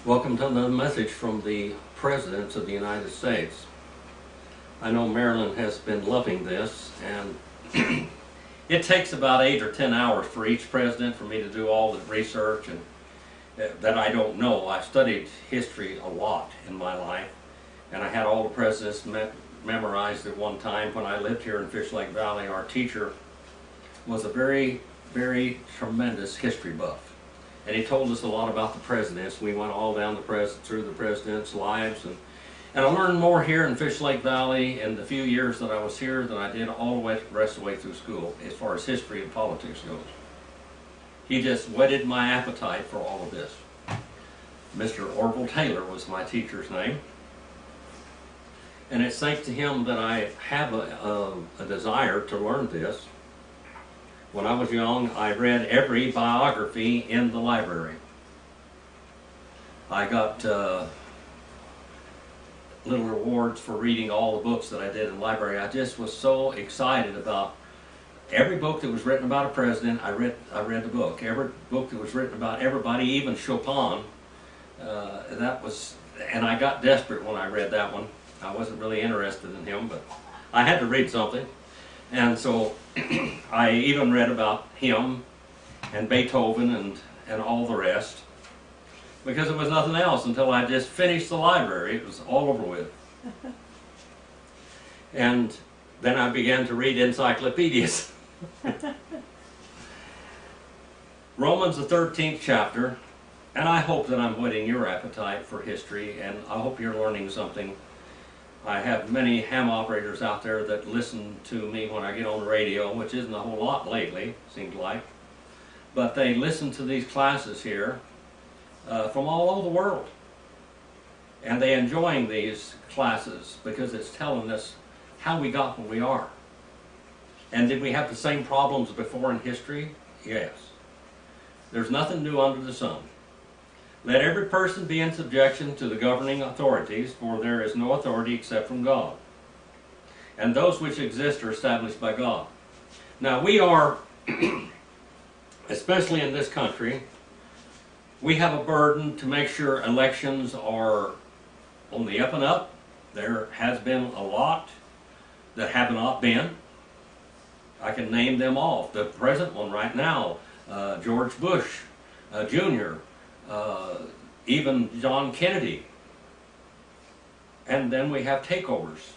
Welcome to the message from the President of the United States. I know Marilyn has been loving this, and it takes about 8 or 10 hours for each president for me to do all the research and that I don't know. I've studied history a lot in my life, and I had all the presidents memorized at one time. When I lived here in Fish Lake Valley, our teacher was a very, very tremendous history buff. And he told us a lot about the presidents. We went all down through the presidents' lives, and I learned more here in Fish Lake Valley in the few years that I was here than I did all the rest of the way through school as far as history and politics goes. He just whetted my appetite for all of this. Mr. Orville Taylor was my teacher's name, and it's thanks to him that I have a desire to learn this. When I was young, I read every biography in the library. I got little rewards for reading all the books that I did in the library. I just was so excited about every book that was written about a president. I read the book. Every book that was written about everybody, even Chopin. And I got desperate when I read that one. I wasn't really interested in him, but I had to read something. And so I even read about him and Beethoven and all the rest, because it was nothing else until I just finished the library. It was all over with. And then I began to read encyclopedias. Romans, the 13th chapter, and I hope that I'm whetting your appetite for history, and I hope you're learning something. I have many ham operators out there that listen to me when I get on the radio, which isn't a whole lot lately, seems like. But they listen to these classes here from all over the world. And they're enjoying these classes because it's telling us how we got where we are. And did we have the same problems before in history? Yes. There's nothing new under the sun. Let every person be in subjection to the governing authorities, for there is no authority except from God. And those which exist are established by God. Now we are, especially in this country, we have a burden to make sure elections are on the up and up. There has been a lot that have not been. I can name them all. The present one right now, George Bush Jr., even John Kennedy. And then we have takeovers.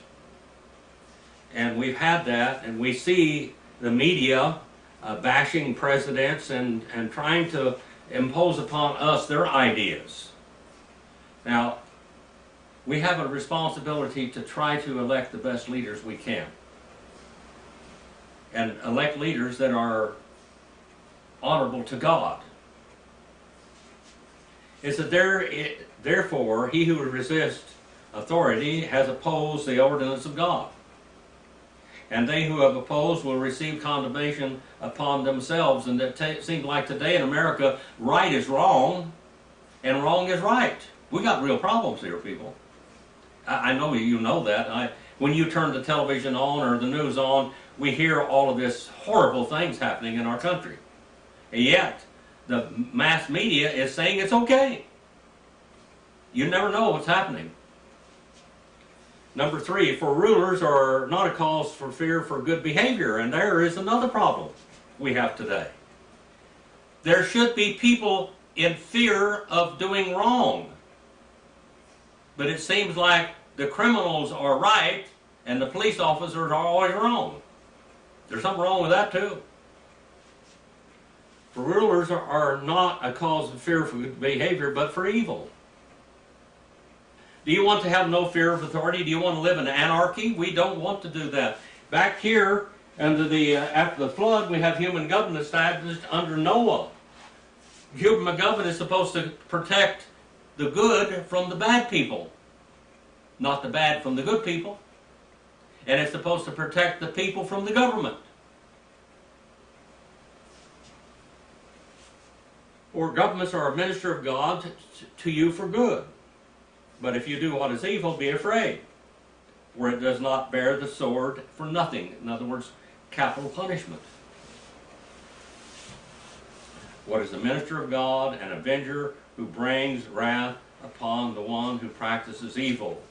And we've had that, and we see the media bashing presidents and trying to impose upon us their ideas. Now, we have a responsibility to try to elect the best leaders we can. And elect leaders that are honorable to God. It said, therefore, he who resists authority has opposed the ordinance of God. And they who have opposed will receive condemnation upon themselves. And it seems like today in America, right is wrong, and wrong is right. We got real problems here, people. I know you know that. When you turn the television on or the news on, we hear all of this horrible things happening in our country. And yet, the mass media is saying it's okay. You never know what's happening. Number 3, for rulers are not a cause for fear for good behavior, and there is another problem we have today. There should be people in fear of doing wrong. But it seems like the criminals are right and the police officers are always wrong. There's something wrong with that too. For rulers are not a cause of fear for good behavior, but for evil. Do you want to have no fear of authority? Do you want to live in anarchy? We don't want to do that. Back here, after the flood, we have human government established under Noah. Human government is supposed to protect the good from the bad people, not the bad from the good people. And it's supposed to protect the people from the government. For governments are a minister of God to you for good. But if you do what is evil, be afraid, for it does not bear the sword for nothing. In other words, capital punishment. What is a minister of God, an avenger who brings wrath upon the one who practices evil.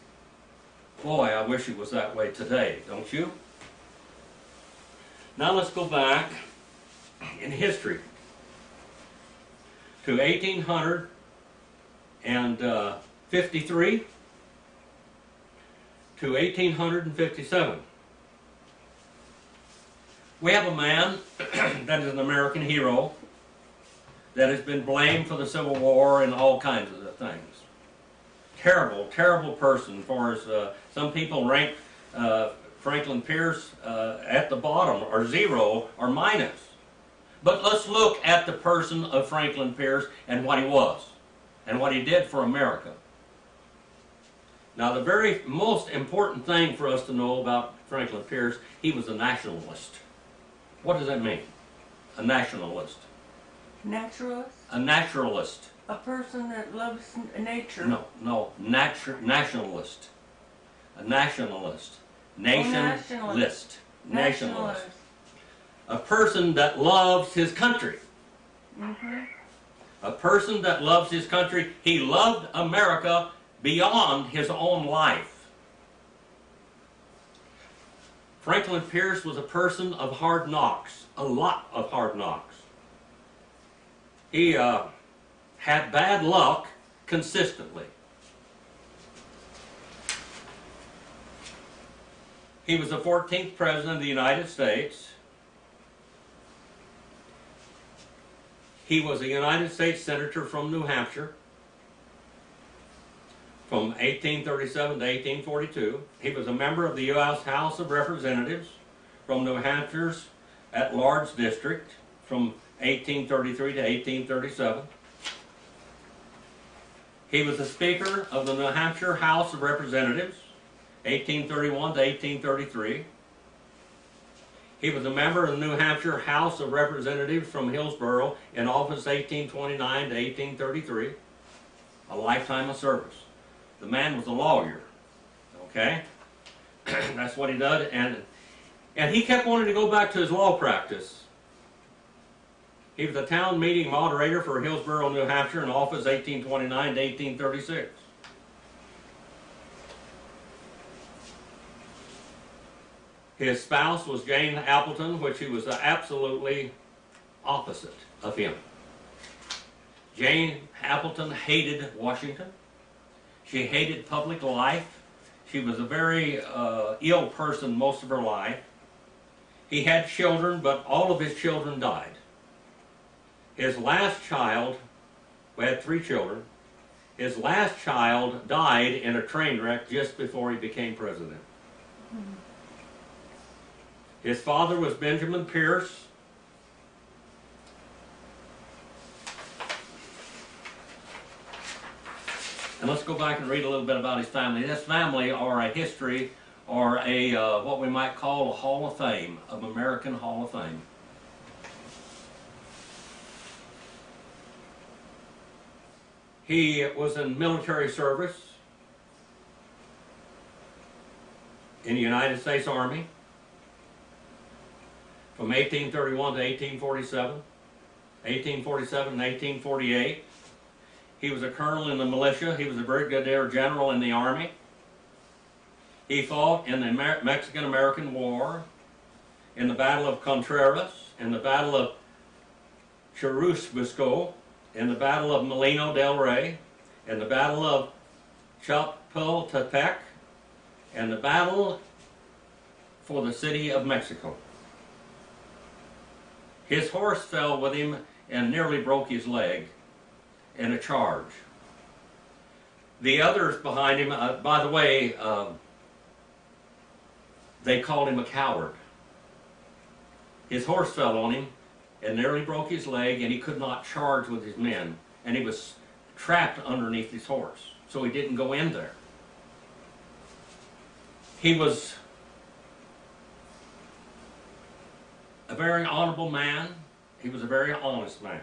Boy, I wish it was that way today, don't you? Now let's go back in history to 1853 to 1857. We have a man that is an American hero that has been blamed for the Civil War and all kinds of things. Terrible, terrible person. For his, some people rank Franklin Pierce at the bottom, or zero, or minus. But let's look at the person of Franklin Pierce and what he was, and what he did for America. Now, the very most important thing for us to know about Franklin Pierce, he was a nationalist. What does that mean? A nationalist. Naturalist? A naturalist. A person that loves nature? No, nationalist. A nationalist. Nationalist. Nationalist. A person that loves his country. Mm-hmm. A person that loves his country. He loved America beyond his own life. Franklin Pierce was a person of hard knocks. A lot of hard knocks. He had bad luck consistently. He was the 14th President of the United States. He was a United States Senator from New Hampshire from 1837 to 1842. He was a member of the U.S. House of Representatives from New Hampshire's at-large district from 1833 to 1837. He was the Speaker of the New Hampshire House of Representatives, 1831 to 1833. He was a member of the New Hampshire House of Representatives from Hillsborough in office 1829 to 1833. A lifetime of service. The man was a lawyer, okay? That's what he did, and he kept wanting to go back to his law practice. He was a town meeting moderator for Hillsborough, New Hampshire in office 1829 to 1836. His spouse was Jane Appleton, which he was absolutely opposite of him. Jane Appleton hated Washington. She hated public life. She was a very ill person most of her life. He had children, but all of his children died. His last child, we had 3 children, his last child died in a train wreck just before he became president. Mm-hmm. His father was Benjamin Pierce. And let's go back and read a little bit about his family. This family are a history, or a what we might call a Hall of Fame, of American Hall of Fame. He was in military service in the United States Army from 1831 to 1847, 1847 and 1848. He was a colonel in the militia. He was a brigadier general in the Army. He fought in the Mexican-American War, in the Battle of Contreras, in the Battle of Churubusco, in the Battle of Molino del Rey, in the Battle of Chapultepec, and the battle for the city of Mexico. His horse fell with him and nearly broke his leg in a charge. The others behind him, by the way, they called him a coward. His horse fell on him and nearly broke his leg, and he could not charge with his men, and he was trapped underneath his horse, so he didn't go in there. He was a very honorable man. He was a very honest man.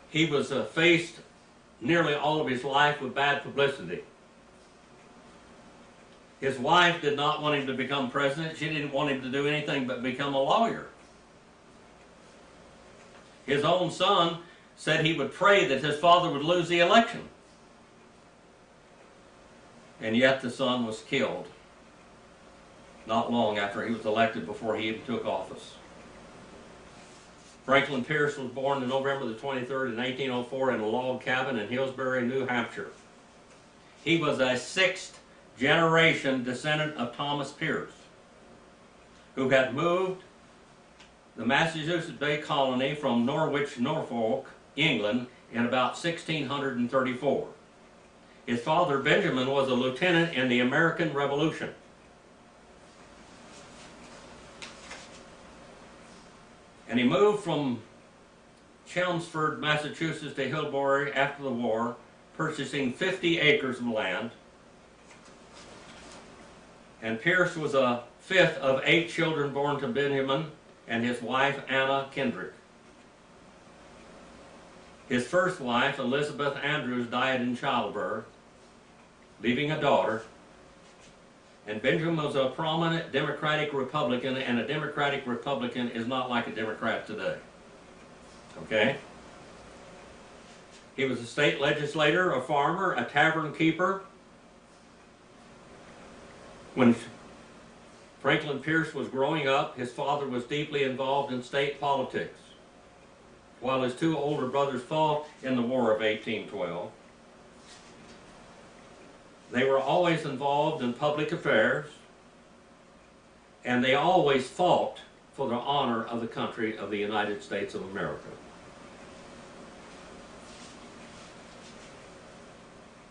He was faced nearly all of his life with bad publicity. His wife did not want him to become president. She didn't want him to do anything but become a lawyer. His own son said he would pray that his father would lose the election. And yet the son was killed not long after he was elected, before he even took office. Franklin Pierce was born on November the 23rd in 1804 in a log cabin in Hillsbury, New Hampshire. He was a sixth generation descendant of Thomas Pierce, who had moved the Massachusetts Bay Colony from Norwich, Norfolk, England in about 1634. His father, Benjamin, was a lieutenant in the American Revolution. And he moved from Chelmsford, Massachusetts to Hillsbury after the war, purchasing 50 acres of land. And Pierce was a fifth of 8 children born to Benjamin and his wife, Anna Kendrick. His first wife, Elizabeth Andrews, died in childbirth, leaving a daughter. And Benjamin was a prominent Democratic Republican, and a Democratic Republican is not like a Democrat today. Okay? He was a state legislator, a farmer, a tavern keeper. When Franklin Pierce was growing up, his father was deeply involved in state politics, while his 2 older brothers fought in the War of 1812. They were always involved in public affairs, and they always fought for the honor of the country of the United States of America.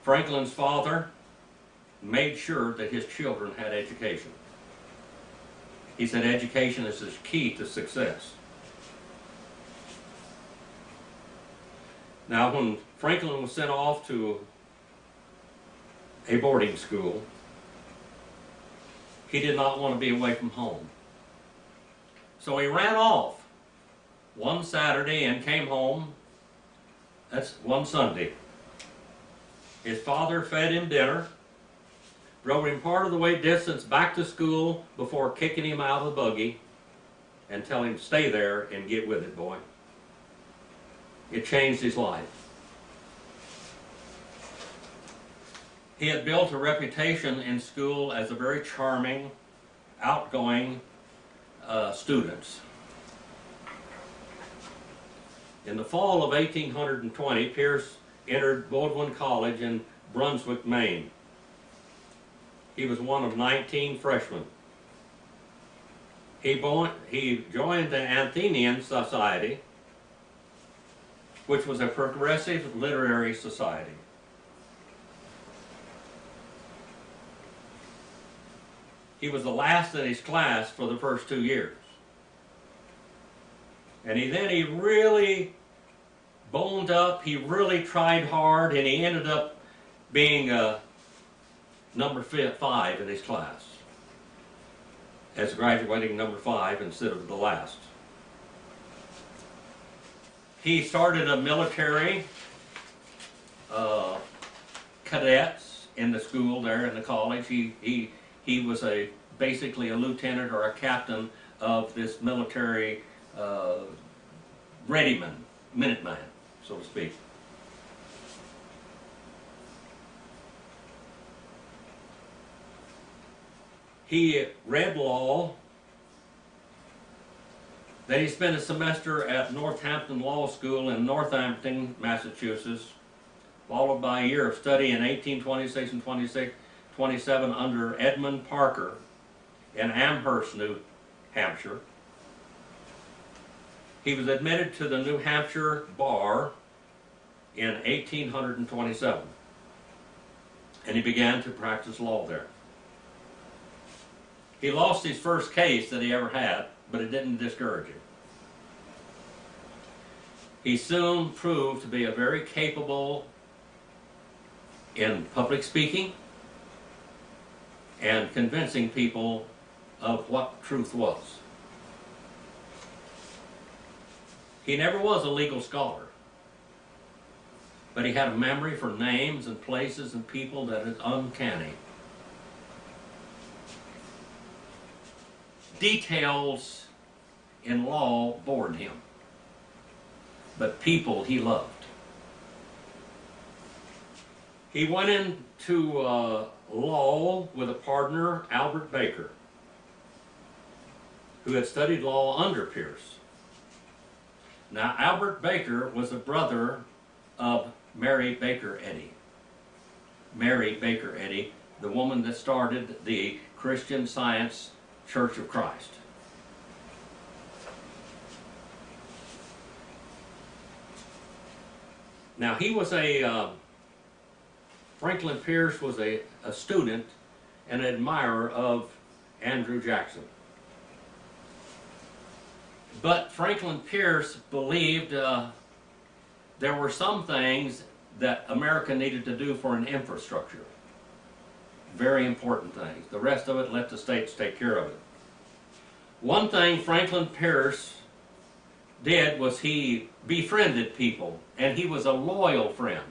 Franklin's father made sure that his children had education. He said education is the key to success. Now, when Franklin was sent off to a boarding school, he did not want to be away from home. So he ran off one Saturday and came home, that's one Sunday. His father fed him dinner, drove him part of the way distance back to school before kicking him out of the buggy and telling him, stay there and get with it, boy. It changed his life. He had built a reputation in school as a very charming, outgoing student. In the fall of 1820, Pierce entered Baldwin College in Brunswick, Maine. He was one of 19 freshmen. He joined the Athenian Society, which was a progressive literary society. He was the last in his class for the first 2 years. And he really boned up, he really tried hard, and he ended up being number 5 in his class, as graduating number 5 instead of the last. He started a military cadets in the school there in the college. He was basically a lieutenant or a captain of this military readyman, Minuteman, so to speak. He read law. Then he spent a semester at Northampton Law School in Northampton, Massachusetts, followed by a year of study in 1826 and 27 under Edmund Parker in Amherst, New Hampshire. He was admitted to the New Hampshire bar in 1827, and he began to practice law there. He lost his first case that he ever had, but it didn't discourage him. He soon proved to be a very capable in public speaking and convincing people of what truth was. He never was a legal scholar, but he had a memory for names and places and people that is uncanny. Details in law bored him. but people he loved. He went into law with a partner, Albert Baker, who had studied law under Pierce. Now, Albert Baker was a brother of Mary Baker Eddy. Mary Baker Eddy, the woman that started the Christian Science Church of Christ. Now, he was Franklin Pierce was a student and admirer of Andrew Jackson. But Franklin Pierce believed there were some things that America needed to do for an infrastructure. Very important things. The rest of it, let the states take care of it. One thing Franklin Pierce did was he befriended people, and he was a loyal friend.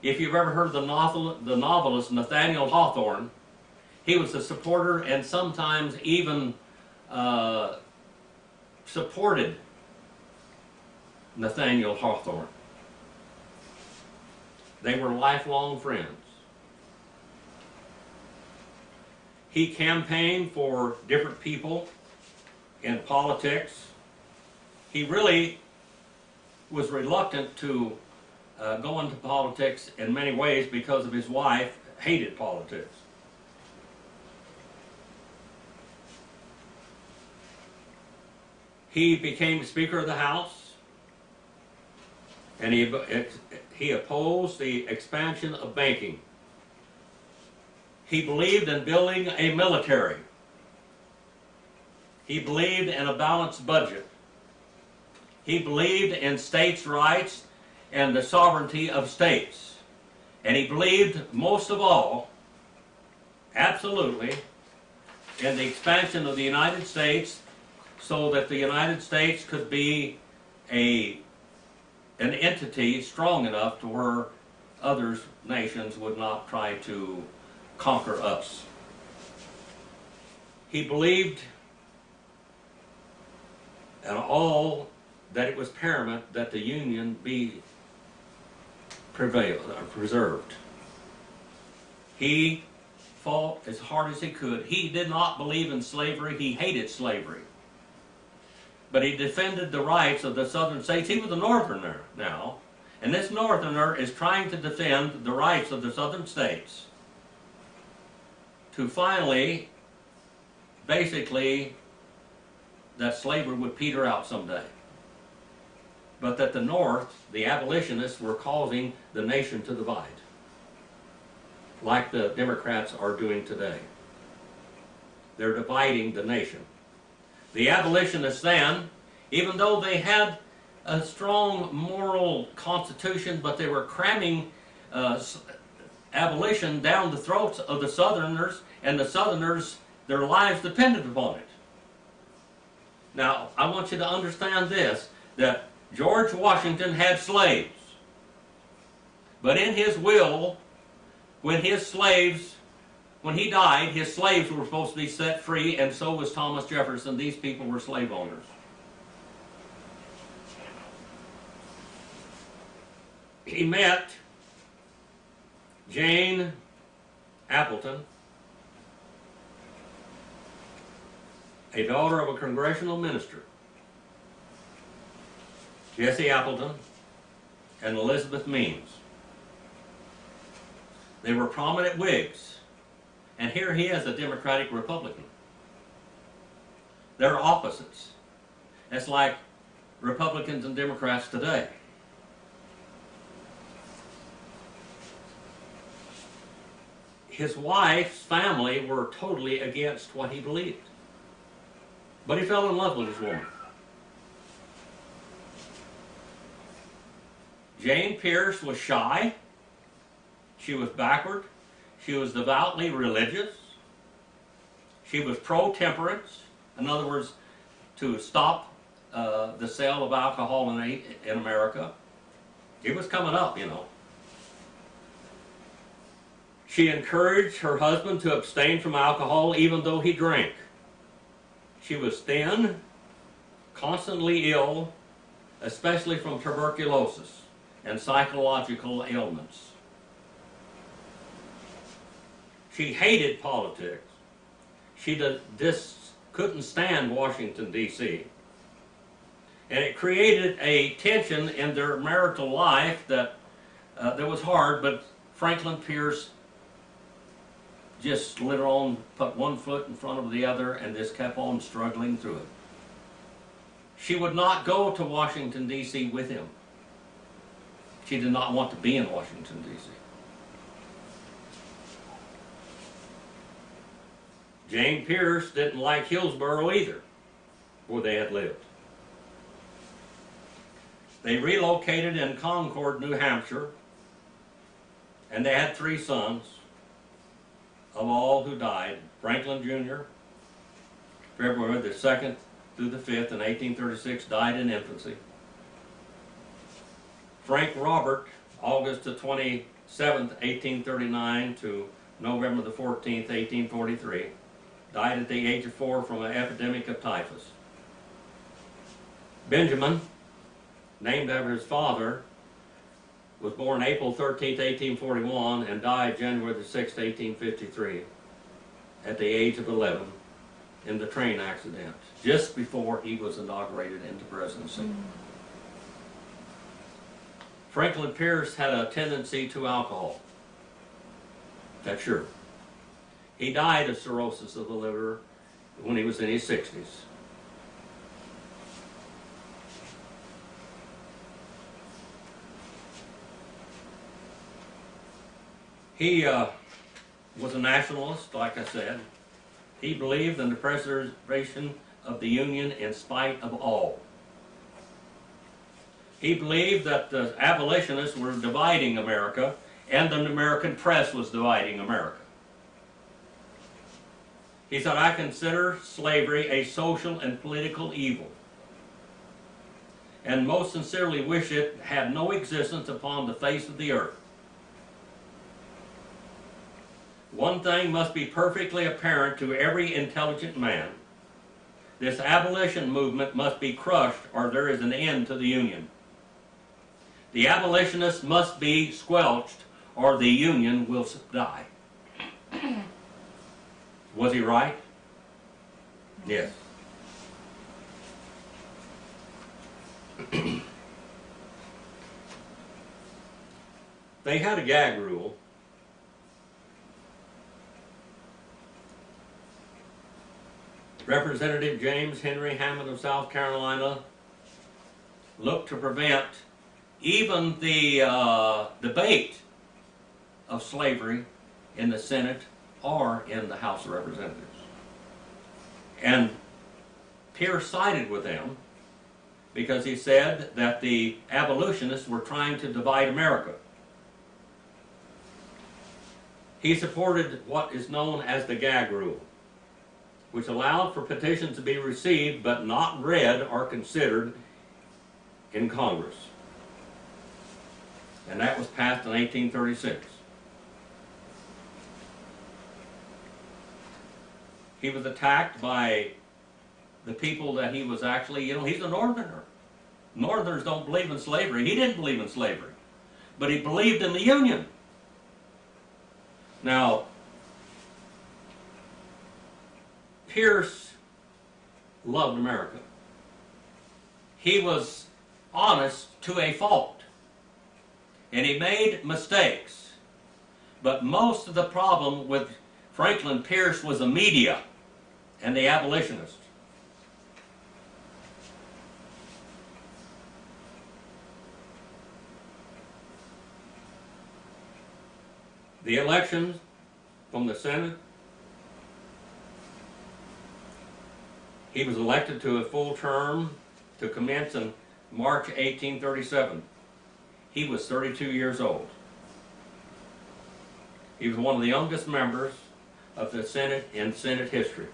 If you've ever heard the novelist Nathaniel Hawthorne, he was a supporter and sometimes even supported Nathaniel Hawthorne. They were lifelong friends. He campaigned for different people in politics. He really was reluctant to go into politics in many ways because of his wife hated politics. He became Speaker of the House, and he opposed the expansion of banking. He believed in building a military. He believed in a balanced budget. He believed in states' rights and the sovereignty of states. And he believed, most of all, absolutely, in the expansion of the United States so that the United States could be an entity strong enough to where other nations would not try to conquer us. He believed in all that it was paramount that the Union be preserved. He fought as hard as he could. He did not believe in slavery. He hated slavery. But he defended the rights of the southern states. He was a northerner now, and this northerner is trying to defend the rights of the southern states to finally, basically, that slavery would peter out someday. But that the North, the abolitionists, were causing the nation to divide, like the Democrats are doing today. They're dividing the nation. The abolitionists then, even though they had a strong moral constitution, but they were cramming abolition down the throats of the Southerners, and the Southerners, their lives depended upon it. Now, I want you to understand this, that George Washington had slaves. But in his will, when he died, his slaves were supposed to be set free, and so was Thomas Jefferson. These people were slave owners. He met Jane Appleton, a daughter of a congressional minister, Jesse Appleton, and Elizabeth Means. They were prominent Whigs, and here he is, a Democratic Republican. They're opposites. It's like Republicans and Democrats today. His wife's family were totally against what he believed. But he fell in love with this woman. Jane Pierce was shy. She was backward. She was devoutly religious. She was pro-temperance. In other words, to stop the sale of alcohol in America. It was coming up, you know. She encouraged her husband to abstain from alcohol even though he drank. She was thin, constantly ill, especially from tuberculosis and psychological ailments. She hated politics. She couldn't stand Washington, D.C. And it created a tension in their marital life that was hard, but Franklin Pierce just later on put one foot in front of the other and just kept on struggling through it. She would not go to Washington, D.C. with him. She did not want to be in Washington, D.C. Jane Pierce didn't like Hillsborough either, where they had lived. They relocated in Concord, New Hampshire, and they had 3 sons, of all who died. Franklin Jr., February the 2nd through the 5th in 1836, died in infancy. Frank Robert, August the 27th, 1839 to November the 14th, 1843, died at the age of 4 from an epidemic of typhus. Benjamin, named after his father, was born April 13, 1841, and died January the 6th, 1853, at the age of 11, in the train accident, just before he was inaugurated into presidency. Franklin Pierce had a tendency to alcohol. That's sure. He died of cirrhosis of the liver when he was in his 60s. He was a nationalist, like I said. He believed in the preservation of the Union in spite of all. He believed that the abolitionists were dividing America and the American press was dividing America. He said, I consider slavery a social and political evil, and most sincerely wish it had no existence upon the face of the earth. One thing must be perfectly apparent to every intelligent man. This abolition movement must be crushed or there is an end to the Union. The abolitionists must be squelched or the Union will die. Was he right? Yes. They had a gag rule. Representative James Henry Hammond of South Carolina looked to prevent even the debate of slavery in the Senate or in the House of Representatives. And Pierce sided with them because he said that the abolitionists were trying to divide America. He supported what is known as the gag rule, which allowed for petitions to be received but not read or considered in Congress. And that was passed in 1836. He was attacked by the people that he was actually, he's a Northerner. Northerners don't believe in slavery. He didn't believe in slavery, but he believed in the Union. Now, Pierce loved America. He was honest to a fault, and he made mistakes. But most of the problem with Franklin Pierce was the media and the abolitionists. The elections from the Senate, he was elected to a full term to commence in March 1837. He was 32 years old. He was one of the youngest members of the Senate in Senate history.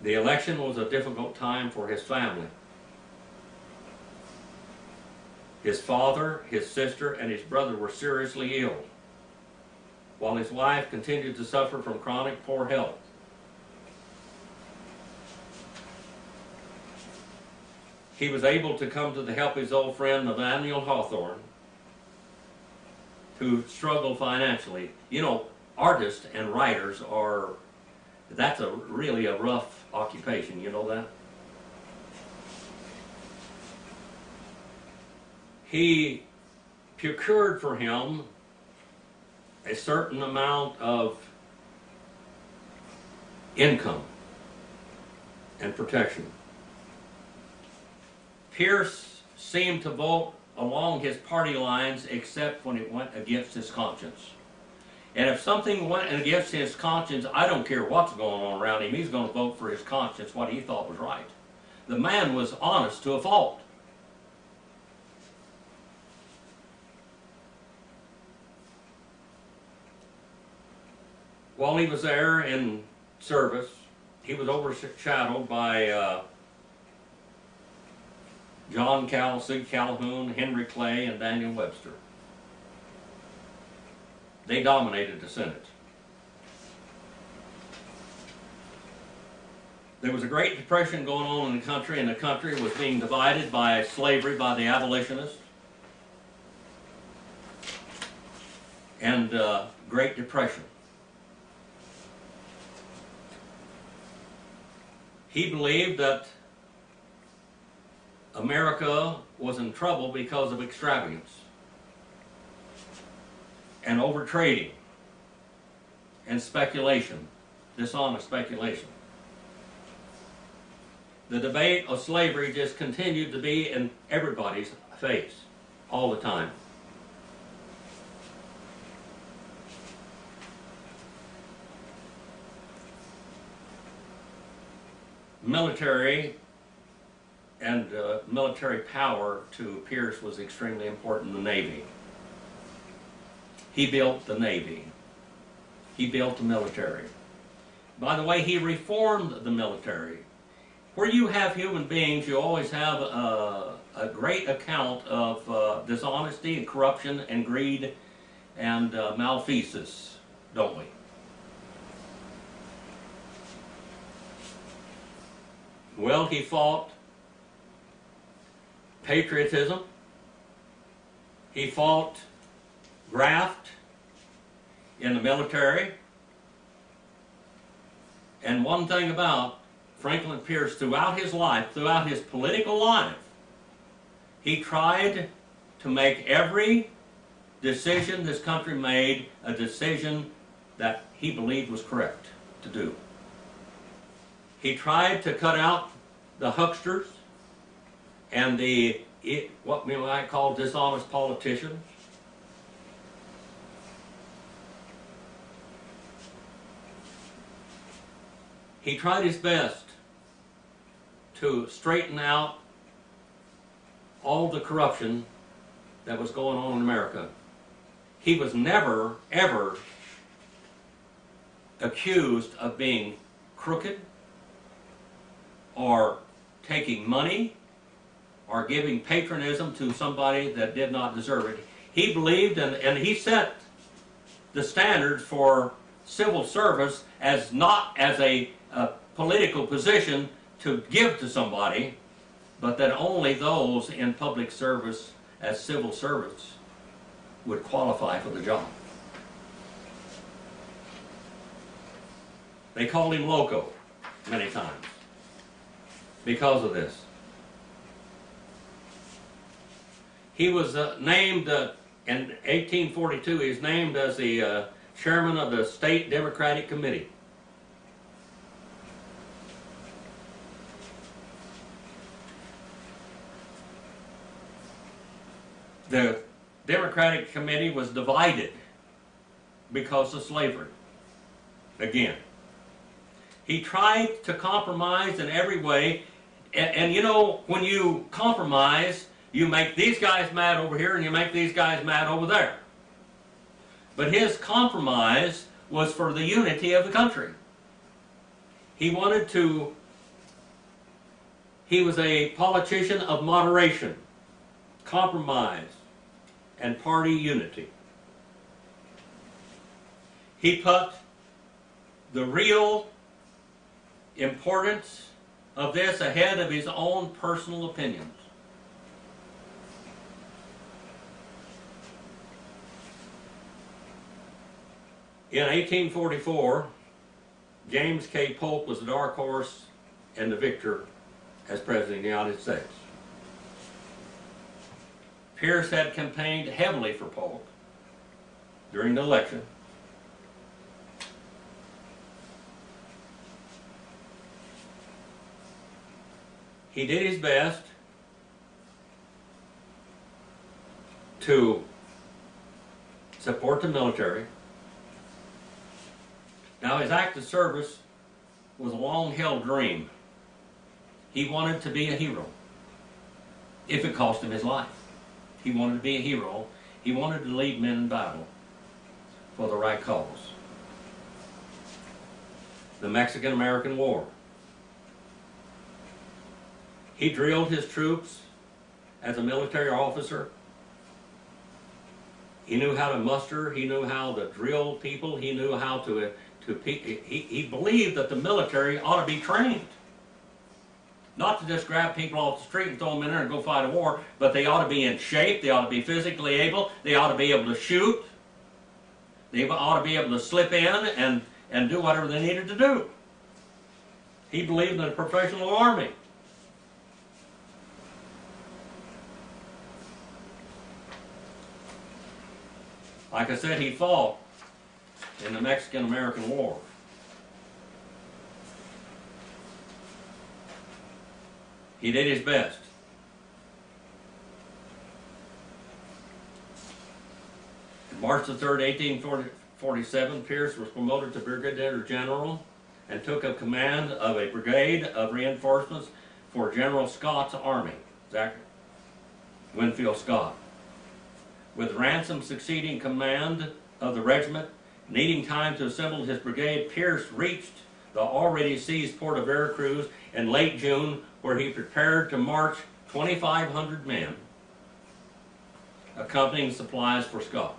The election was a difficult time for his family. His father, his sister, and his brother were seriously ill, while his wife continued to suffer from chronic poor health. he was able to come to the help of his old friend Nathaniel Hawthorne, who struggled financially. You know, artists and writers that's really a rough occupation, you know that? He procured for him a certain amount of income and protection. Pierce seemed to vote along his party lines except when it went against his conscience. And if something went against his conscience, I don't care what's going on around him, he's going to vote for his conscience, what he thought was right. The man was honest to a fault. While he was there in service, he was overshadowed by John Cal, Sig Calhoun, Henry Clay, and Daniel Webster. They dominated the Senate. There was a Great Depression going on in the country, and the country was being divided by slavery, by the abolitionists, and Great Depression. He believed that America was in trouble because of extravagance and overtrading and speculation, dishonest speculation. The debate of slavery just continued to be in everybody's face all the time. Military and military power to Pierce was extremely important in the Navy. He built the Navy. He built the military. By the way, he reformed the military. Where you have human beings, you always have a great account of dishonesty and corruption and greed and malfeasance, don't we? Well, he fought patriotism. He fought graft in the military. And one thing about Franklin Pierce throughout his life, throughout his political life, he tried to make every decision this country made a decision that he believed was correct to do. He tried to cut out the hucksters and what we might call dishonest politicians. He tried his best to straighten out all the corruption that was going on in America. He was never, ever accused of being crooked or taking money or giving patronism to somebody that did not deserve it. He believed and he set the standards for civil service as not as a political position to give to somebody, but that only those in public service as civil servants would qualify for the job. They called him loco many times because of this. He was named, in 1842, he was named as the chairman of the State Democratic Committee. The Democratic Committee was divided because of slavery. Again, he tried to compromise in every way, and you know, when you compromise, you make these guys mad over here and you make these guys mad over there. But his compromise was for the unity of the country. He was a politician of moderation, compromise, and party unity. He put the real importance of this ahead of his own personal opinions. In 1844, James K. Polk was the dark horse and the victor as President of the United States. Pierce had campaigned heavily for Polk during the election. He did his best to support the military. Now, his active service was a long-held dream. He wanted to be a hero, if it cost him his life. He wanted to be a hero. He wanted to lead men in battle for the right cause. The Mexican-American War. He drilled his troops as a military officer. He knew how to muster. He knew how to drill people. He knew how he believed that the military ought to be trained. Not to just grab people off the street and throw them in there and go fight a war, but they ought to be in shape, they ought to be physically able, they ought to be able to shoot, they ought to be able to slip in and do whatever they needed to do. He believed in a professional army. Like I said, he fought in the Mexican-American War. He did his best. On March the 3rd, 1847, Pierce was promoted to Brigadier General and took up command of a brigade of reinforcements for General Scott's army, Zach Winfield Scott. With Ransom succeeding command of the regiment, needing time to assemble his brigade, Pierce reached the already seized port of Veracruz in late June, where he prepared to march 2,500 men, accompanying supplies for Scott.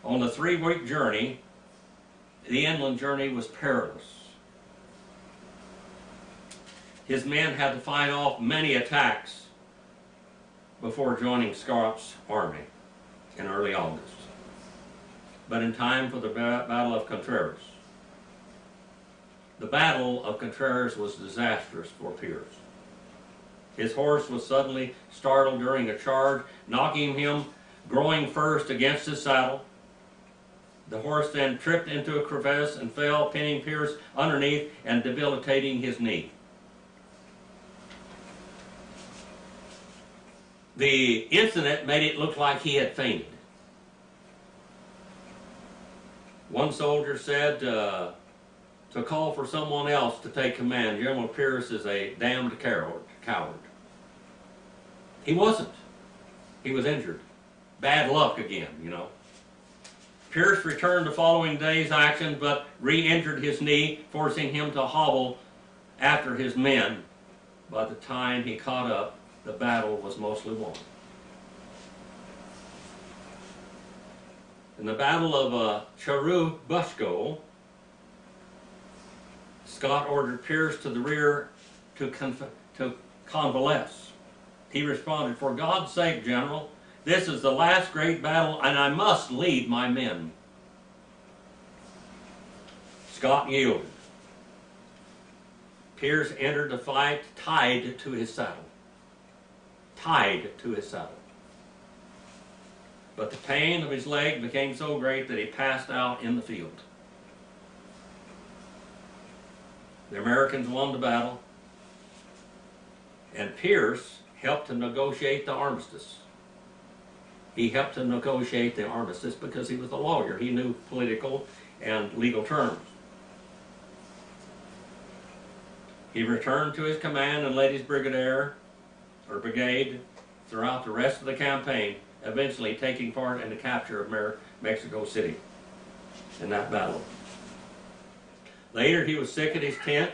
On the 3-week journey, the inland journey was perilous. His men had to fight off many attacks before joining Scott's army in early August, but in time for the Battle of Contreras. The Battle of Contreras was disastrous for Pierce. His horse was suddenly startled during a charge, knocking him groin first against his saddle. The horse then tripped into a crevice and fell, pinning Pierce underneath and debilitating his knee. The incident made it look like he had fainted. One soldier said to call for someone else to take command. General Pierce is a damned coward. He wasn't. He was injured. Bad luck again, you know. Pierce returned the following day's action, but re-injured his knee, forcing him to hobble after his men. By the time he caught up, the battle was mostly won. In the Battle of Churubusco, Scott ordered Pierce to the rear to convalesce. He responded, "For God's sake, General, this is the last great battle and I must lead my men." Scott yielded. Pierce entered the fight tied to his saddle. Tied to his saddle. But the pain of his leg became so great that he passed out in the field. The Americans won the battle, and Pierce helped to negotiate the armistice. He helped to negotiate the armistice because he was a lawyer. He knew political and legal terms. He returned to his command and led his brigade throughout the rest of the campaign, eventually taking part in the capture of Mexico City in that battle. Later, he was sick at his tent,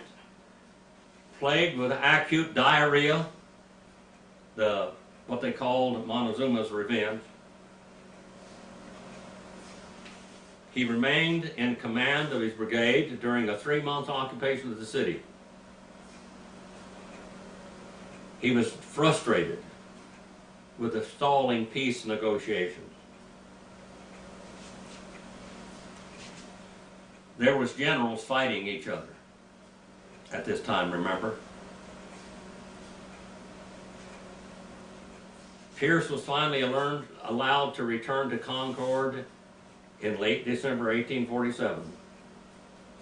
plagued with acute diarrhea, what they called Montezuma's revenge. He remained in command of his brigade during a 3-month occupation of the city. He was frustrated with the stalling peace negotiations. There was generals fighting each other at this time, remember? Pierce was finally allowed to return to Concord in late December 1847,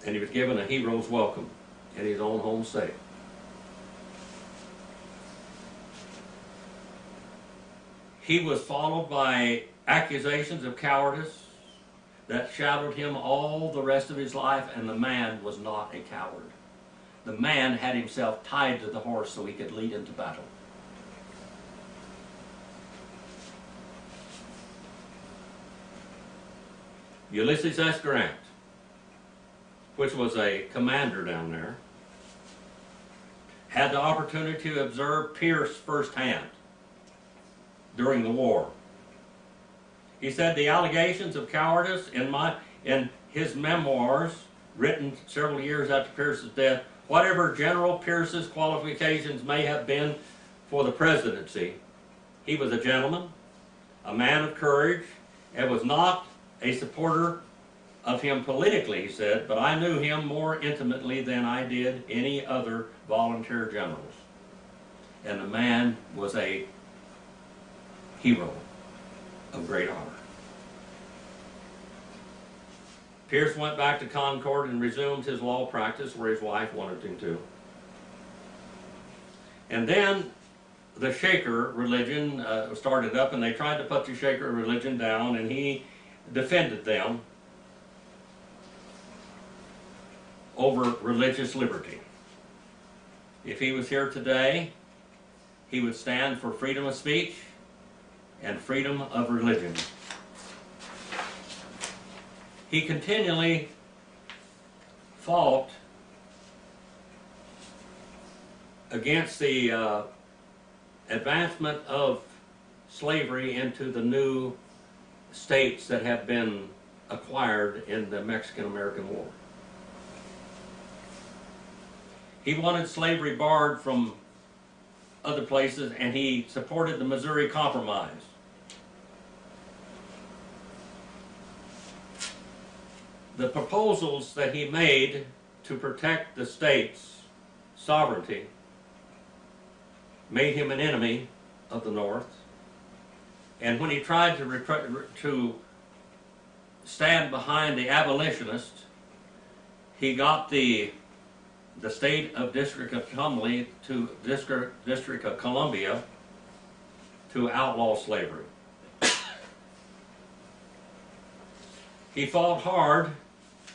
and he was given a hero's welcome in his own home state. He was followed by accusations of cowardice that shadowed him all the rest of his life, and the man was not a coward. The man had himself tied to the horse so he could lead into battle. Ulysses S. Grant, which was a commander down there, had the opportunity to observe Pierce firsthand during the war. He said the allegations of cowardice in his memoirs, written several years after Pierce's death, whatever General Pierce's qualifications may have been for the presidency, he was a gentleman, a man of courage, and was not a supporter of him politically, he said, but I knew him more intimately than I did any other volunteer generals. And the man was a hero of great honor. Pierce went back to Concord and resumed his law practice where his wife wanted him to. And then the Shaker religion started up, and they tried to put the Shaker religion down, and he defended them over religious liberty. If he was here today, he would stand for freedom of speech and freedom of religion. He continually fought against the advancement of slavery into the new states that have been acquired in the Mexican-American War. He wanted slavery barred from other places, and he supported the Missouri Compromise. The proposals that he made to protect the state's sovereignty made him an enemy of the North. And when he tried to stand behind the abolitionists, he got the state of District of Columbia to outlaw slavery. He fought hard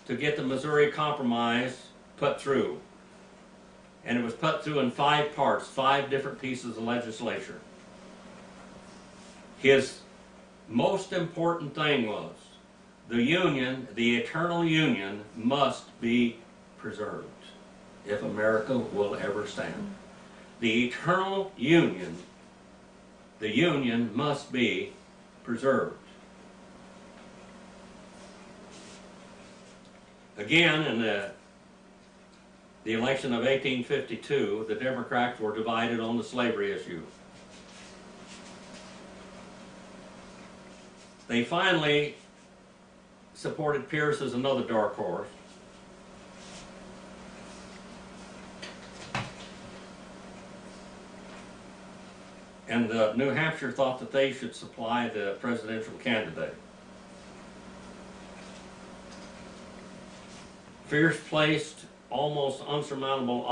to get the Missouri Compromise put through. And it was put through in 5 parts, 5 different pieces of legislation. His most important thing was the Union, the eternal Union, must be preserved if America will ever stand. The eternal Union, the Union must be preserved. Again, in the election of 1852, the Democrats were divided on the slavery issue. They finally supported Pierce as another dark horse. And New Hampshire thought that they should supply the presidential candidate. Pierce placed almost unsurmountable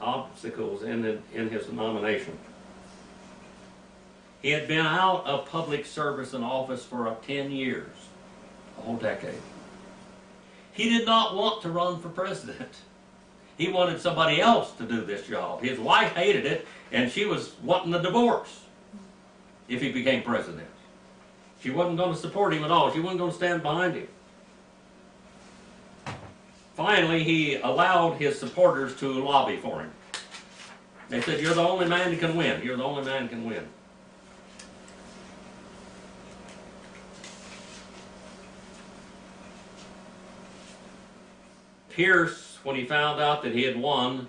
obstacles in his nomination. He had been out of public service and office for 10 years, a whole decade. He did not want to run for president. He wanted somebody else to do this job. His wife hated it, and she was wanting a divorce if he became president. She wasn't going to support him at all. She wasn't going to stand behind him. Finally, he allowed his supporters to lobby for him. They said, "You're the only man who can win. You're the only man who can win." Pierce, when he found out that he had won,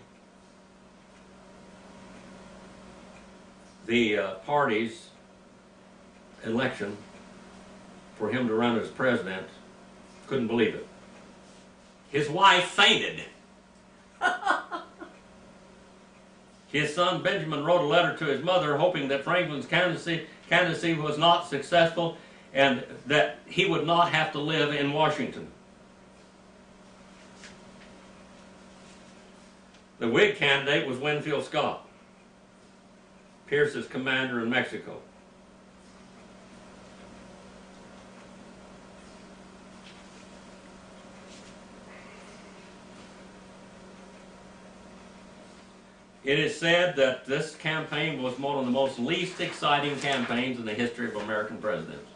the party's election for him to run as president, couldn't believe it. His wife fainted. His son Benjamin wrote a letter to his mother hoping that Franklin's candidacy was not successful and that he would not have to live in Washington. The Whig candidate was Winfield Scott, Pierce's commander in Mexico. It is said that this campaign was one of the most least exciting campaigns in the history of American presidents.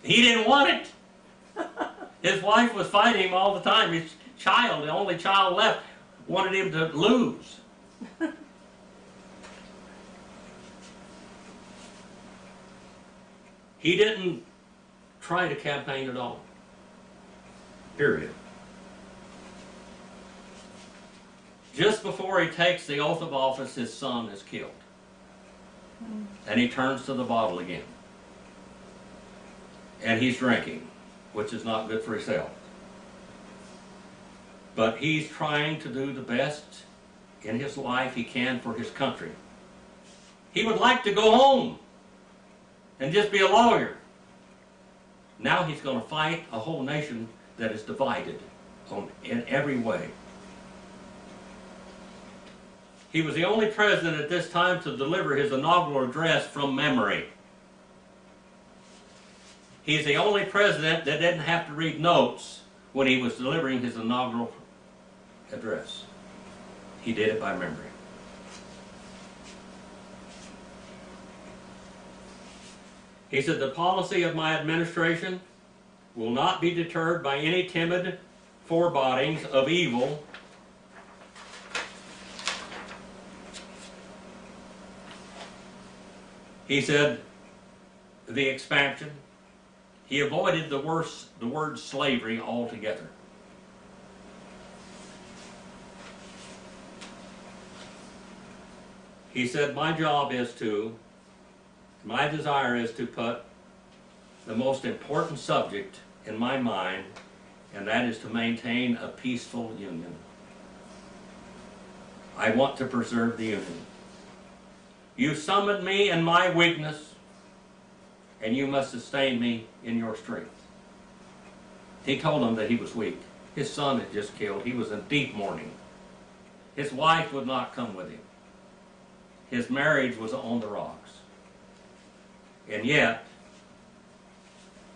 He didn't want it. His wife was fighting him all the time. His child, the only child left, wanted him to lose. He didn't try to campaign at all. Period. Just before he takes the oath of office, his son is killed. And he turns to the bottle again. And he's drinking, which is not good for his health. But he's trying to do the best in his life he can for his country. He would like to go home and just be a lawyer. Now he's going to fight a whole nation that is divided in every way. He was the only president at this time to deliver his inaugural address from memory. He's the only president that didn't have to read notes when he was delivering his inaugural address. He did it by memory. He said, "The policy of my administration will not be deterred by any timid forebodings of evil He said the expansion. He avoided the word slavery altogether. He said, my desire is to put the most important subject in my mind, and that is to maintain a peaceful union. I want to preserve the union. You summoned me in my weakness, and you must sustain me in your strength. He told them that he was weak. His son had just killed. He was in deep mourning. His wife would not come with him. His marriage was on the rocks. And yet,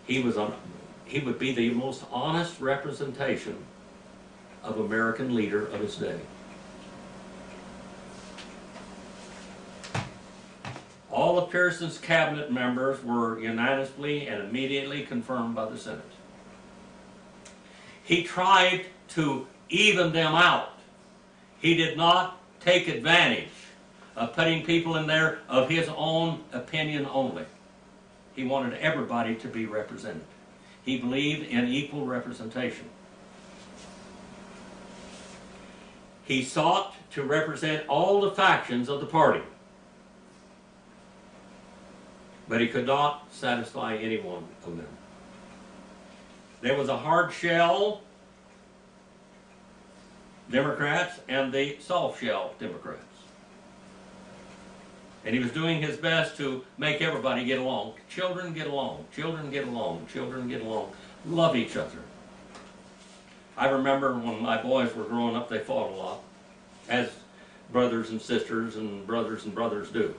he would be the most honest representation of American leader of his day. All of Pearson's cabinet members were unanimously and immediately confirmed by the Senate. He tried to even them out. He did not take advantage of putting people in there of his own opinion only. He wanted everybody to be represented. He believed in equal representation. He sought to represent all the factions of the party, but he could not satisfy any one of them. There was a hard shell Democrats and the soft shell Democrats. And he was doing his best to make everybody get along. Children get along, children get along, children get along. Love each other. I remember when my boys were growing up, they fought a lot, as brothers and sisters and brothers do.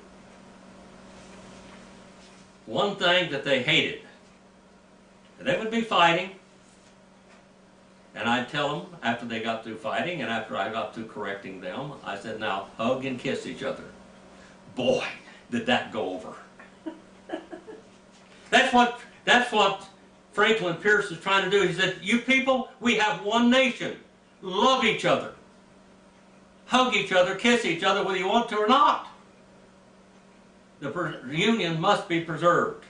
One thing that they hated, they would be fighting, and I'd tell them after they got through fighting and after I got through correcting them, I said, now hug and kiss each other. Boy, did that go over. That's what Franklin Pierce is trying to do. He said, you people, we have one nation. Love each other. Hug each other, kiss each other whether you want to or not. The union must be preserved.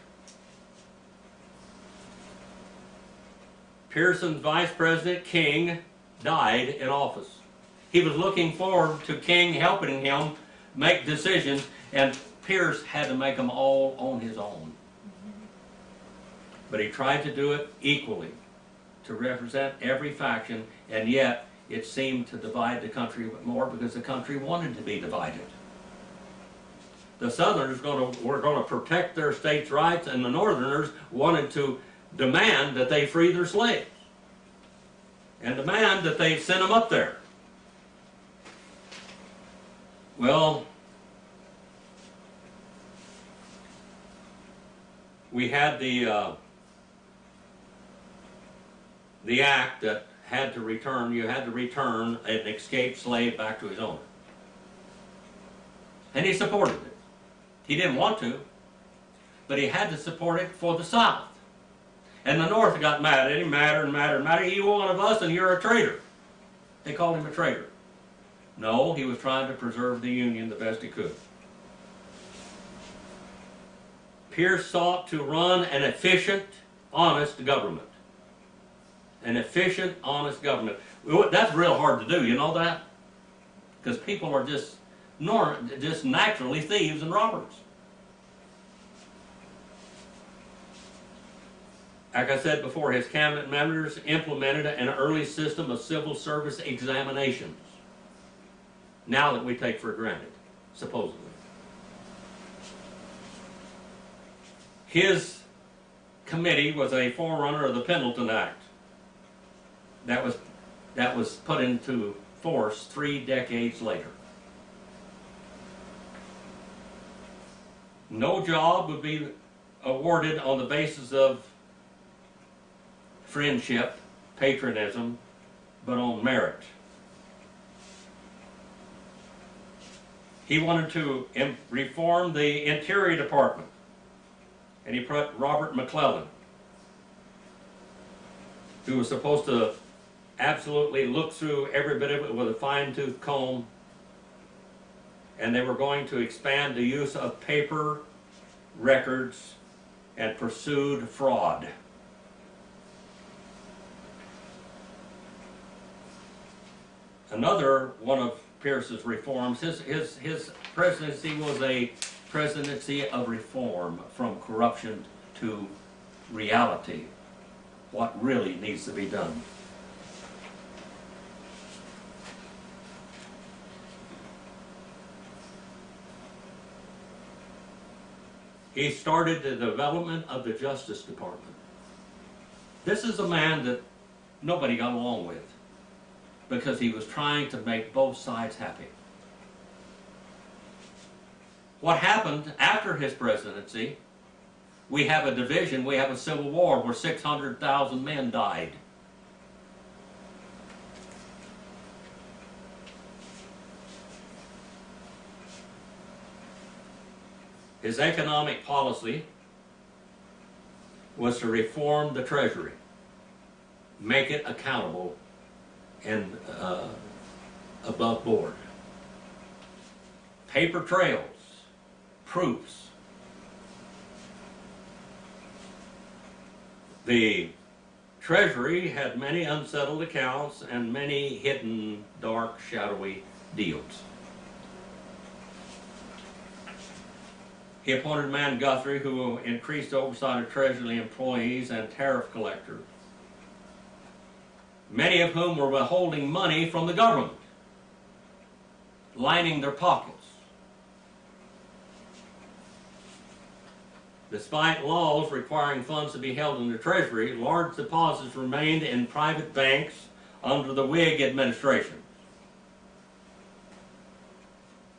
Pearson's Vice President King died in office. He was looking forward to King helping him make decisions, and Pierce had to make them all on his own. But he tried to do it equally, to represent every faction, and yet it seemed to divide the country more because the country wanted to be divided. The Southerners were going to protect their states' rights, and the Northerners wanted to demand that they free their slaves and demand that they send them up there. Well, we had the act that had to return, you had to return an escaped slave back to his owner. And he supported it. He didn't want to, but he had to support it for the South. And the North got mad at him, madder and madder and madder. You're one of us and you're a traitor. They called him a traitor. No, he was trying to preserve the Union the best he could. Pierce sought to run an efficient, honest government. An efficient, honest government. That's real hard to do, you know that? Because people are just naturally thieves and robbers. Like I said before, his cabinet members implemented an early system of civil service examinations. Now that we take for granted, supposedly. His committee was a forerunner of the Pendleton Act. That was put into force 3 decades later. No job would be awarded on the basis of friendship, patriotism, but on merit. He wanted to reform the Interior Department, and he put Robert McClellan, who was supposed to absolutely look through every bit of it with a fine-tooth comb, and they were going to expand the use of paper records and pursued fraud. Another one of Pierce's reforms, his presidency was a presidency of reform, from corruption to reality, what really needs to be done. He started the development of the Justice Department. This is a man that nobody got along with, because he was trying to make both sides happy. What happened after his presidency? We have a division, we have a civil war where 600,000 men died. His economic policy was to reform the Treasury, make it accountable and above board. Paper trails, proofs. The Treasury had many unsettled accounts and many hidden, dark, shadowy deals. He appointed a man, Guthrie, who increased oversight of Treasury employees and tariff collectors, many of whom were withholding money from the government, lining their pockets. Despite laws requiring funds to be held in the Treasury, large deposits remained in private banks under the Whig administration.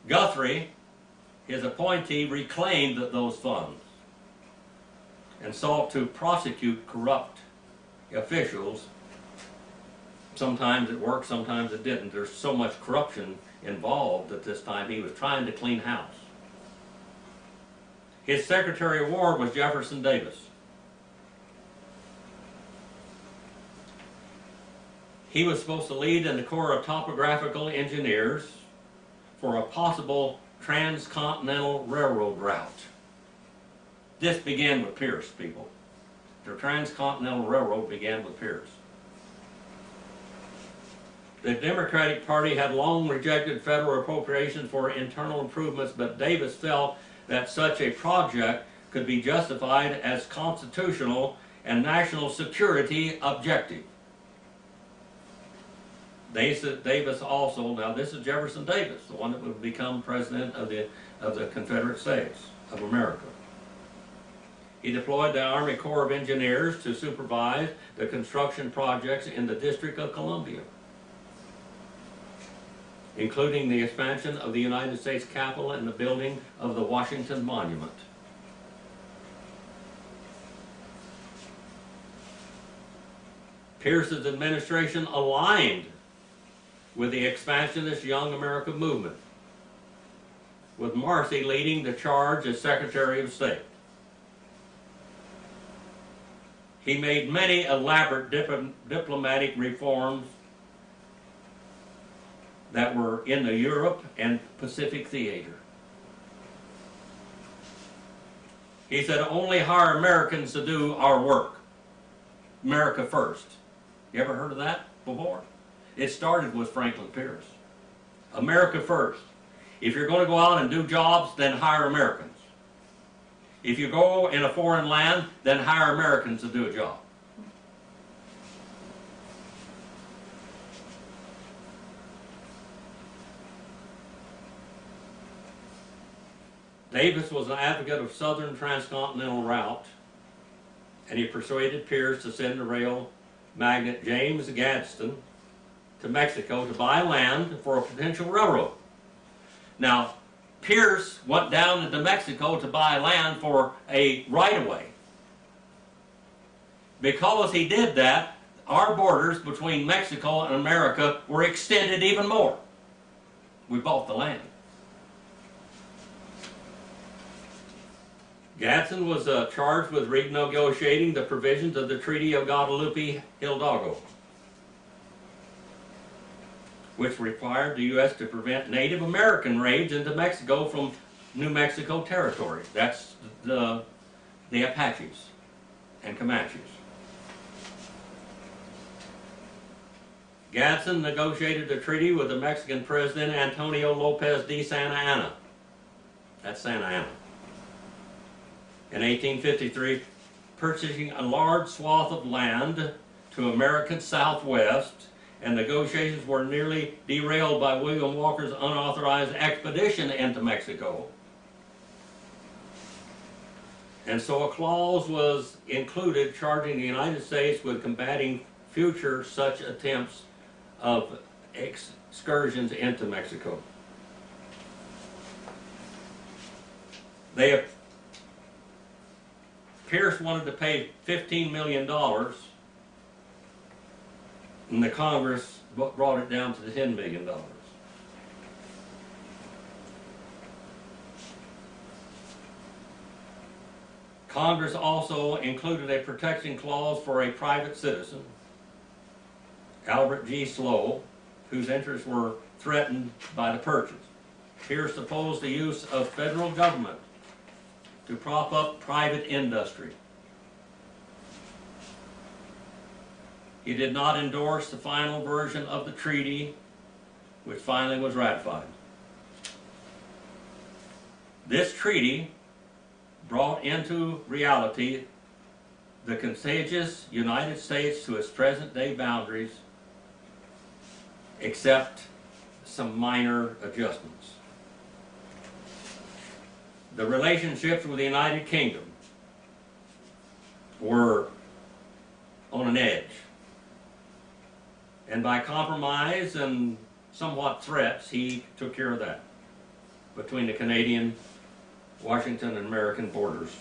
Guthrie, his appointee, reclaimed those funds and sought to prosecute corrupt officials. Sometimes it worked, sometimes it didn't. There's so much corruption involved at this time. He was trying to clean house. His Secretary of War was Jefferson Davis. He was supposed to lead in the Corps of Topographical Engineers for a possible transcontinental railroad route. This began with Pierce, people. The transcontinental railroad began with Pierce. The Democratic Party had long rejected federal appropriations for internal improvements, but Davis felt that such a project could be justified as constitutional and national security objective. Davis also, now this is Jefferson Davis, the one that would become president of the Confederate States of America. He deployed the Army Corps of Engineers to supervise the construction projects in the District of Columbia, including the expansion of the United States Capitol and the building of the Washington Monument. Pierce's administration aligned with the expansionist Young America movement, with Marcy leading the charge as Secretary of State. He made many elaborate diplomatic reforms that were in the Europe and Pacific theater. He said, only hire Americans to do our work. America first. You ever heard of that before? It started with Franklin Pierce. America first. If you're going to go out and do jobs, then hire Americans. If you go in a foreign land, then hire Americans to do a job. Davis was an advocate of southern transcontinental route, and he persuaded Pierce to send the rail magnate James Gadsden to Mexico to buy land for a potential railroad. Now, Pierce went down into Mexico to buy land for a right-of-way. Because he did that, our borders between Mexico and America were extended even more. We bought the land. Gadsden was charged with renegotiating the provisions of the Treaty of Guadalupe Hidalgo, which required the U.S. to prevent Native American raids into Mexico from New Mexico territory. That's the Apaches and Comanches. Gadsden negotiated the treaty with the Mexican President Antonio Lopez de Santa Anna. That's Santa Anna. In 1853, purchasing a large swath of land to American Southwest, and negotiations were nearly derailed by William Walker's unauthorized expedition into Mexico. And so a clause was included charging the United States with combating future such attempts of excursions into Mexico. Pierce wanted to pay $15 million, and the Congress brought it down to $10 million. Congress also included a protection clause for a private citizen, Albert G. Slow, whose interests were threatened by the purchase. Pierce opposed the use of federal government to prop up private industry. He did not endorse the final version of the treaty, which finally was ratified. This treaty brought into reality the contiguous United States to its present-day boundaries, except some minor adjustments. The relationships with the United Kingdom were on an edge. And by compromise and somewhat threats, he took care of that between the Canadian, Washington, and American borders.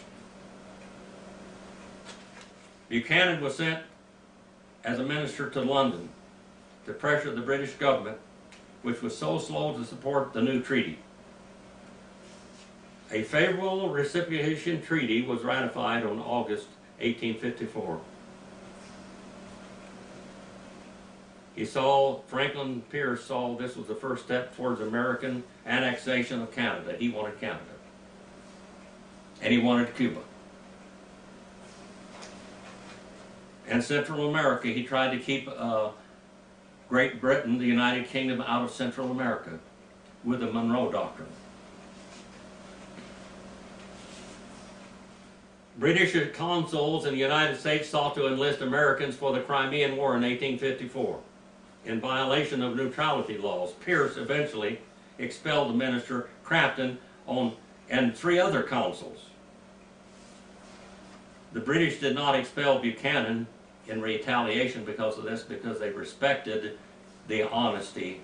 Buchanan was sent as a minister to London to pressure the British government, which was so slow to support the new treaty. A favorable reciprocation treaty was ratified on August 1854. Franklin Pierce saw this was the first step towards American annexation of Canada. He wanted Canada. And he wanted Cuba. And Central America, he tried to keep Great Britain, the United Kingdom out of Central America with the Monroe Doctrine. British consuls in the United States sought to enlist Americans for the Crimean War in 1854. In violation of neutrality laws, Pierce eventually expelled the minister, Crafton, and 3 other consuls. The British did not expel Buchanan in retaliation because of this, because they respected the honesty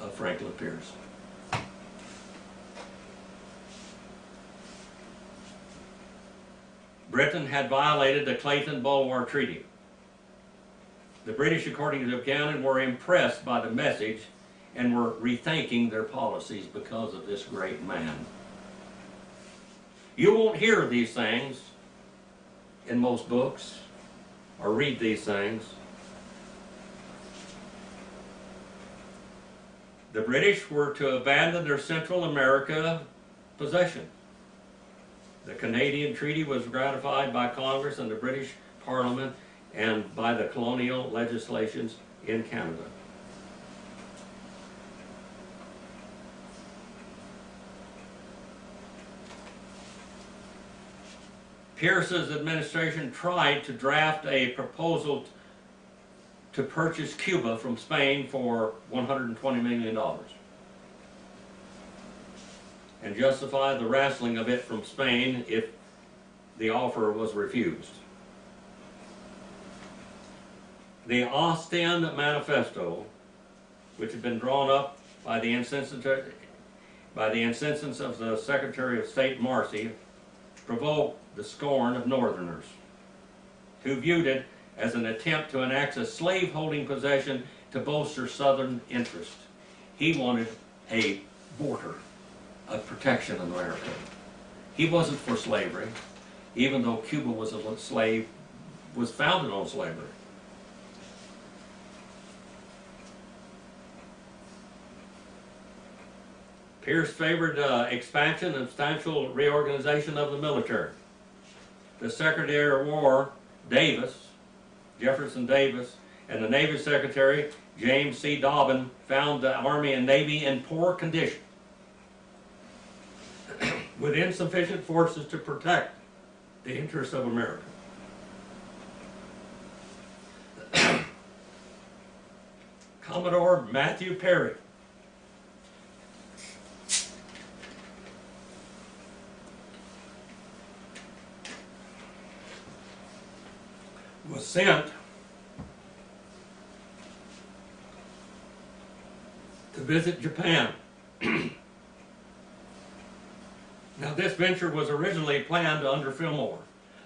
of Franklin Pierce. Britain had violated the Clayton-Bulwer Treaty. The British, according to Buchanan, were impressed by the message and were rethinking their policies because of this great man. You won't hear these things in most books or read these things. The British were to abandon their Central America possession. The Canadian Treaty was ratified by Congress and the British Parliament and by the colonial legislations in Canada. Pierce's administration tried to draft a proposal to purchase Cuba from Spain for $120 million and justify the wresting of it from Spain if the offer was refused. The Ostend Manifesto, which had been drawn up by the insistence of the Secretary of State Marcy, provoked the scorn of Northerners, who viewed it as an attempt to annex a slave-holding possession to bolster Southern interest. He wanted a border of protection in America. He wasn't for slavery, even though Cuba was founded on slavery. Pierce favored expansion and substantial reorganization of the military. The Secretary of War, Davis, Jefferson Davis, and the Navy Secretary, James C. Dobbin, found the Army and Navy in poor condition, with insufficient forces to protect the interests of America. Commodore Matthew Perry was sent to visit Japan. Now, this venture was originally planned under Fillmore.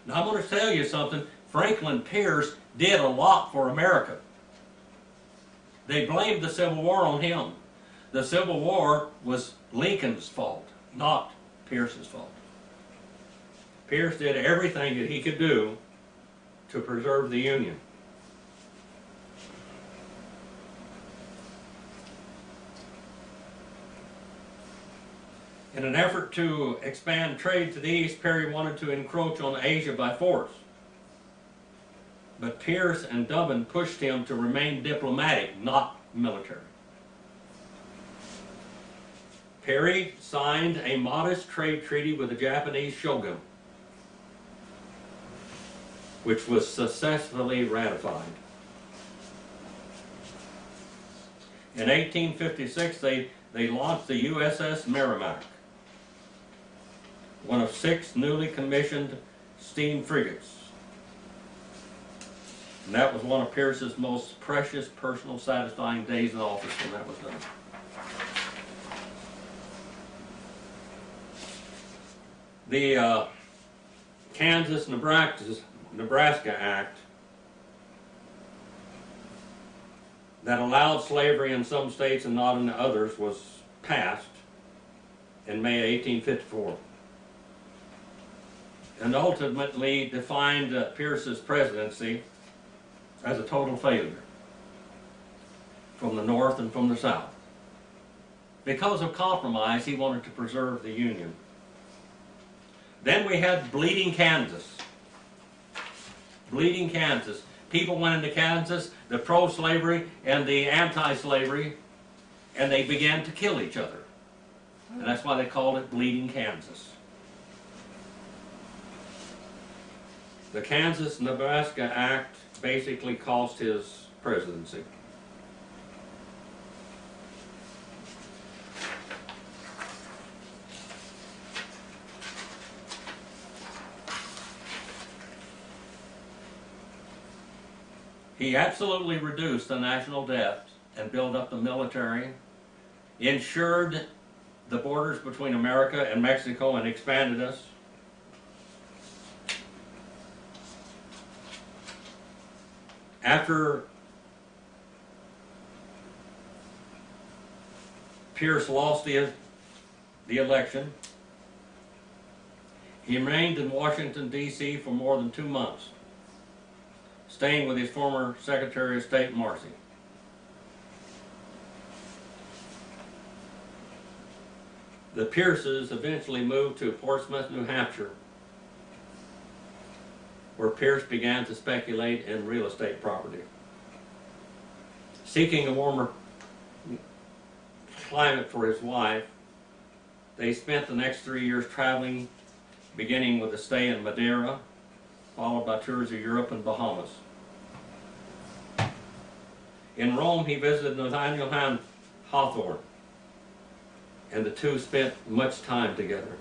Now, I'm going to tell you something. Franklin Pierce did a lot for America. They blamed the Civil War on him. The Civil War was Lincoln's fault, not Pierce's fault. Pierce did everything that he could do to preserve the Union. In an effort to expand trade to the east, Perry wanted to encroach on Asia by force. But Pierce and Dobbin pushed him to remain diplomatic, not military. Perry signed a modest trade treaty with the Japanese shogun, which was successfully ratified. In 1856, they launched the USS Merrimack, one of 6 newly commissioned steam frigates. And that was one of Pierce's most precious, personal, satisfying days in office when that was done. The Kansas-Nebraska Act that allowed slavery in some states and not in others was passed in May 1854 and ultimately defined Pierce's presidency as a total failure from the North and from the South. Because of compromise, he wanted to preserve the Union. Then we had Bleeding Kansas. Bleeding Kansas. people went into Kansas, the pro-slavery and the anti-slavery, and they began to kill each other. And that's why they called it Bleeding Kansas. The Kansas-Nebraska Act basically cost his presidency. He absolutely reduced the national debt and built up the military, ensured the borders between America and Mexico and expanded us. After Pierce lost the election, he remained in Washington, D.C. for more than 2 months, staying with his former Secretary of State, Marcy. The Pierces eventually moved to Portsmouth, New Hampshire, where Pierce began to speculate in real estate property. Seeking a warmer climate for his wife, they spent the next 3 years traveling, beginning with a stay in Madeira, followed by tours of Europe and Bahamas. In Rome, he visited Nathaniel Hawthorne, and the two spent much time together.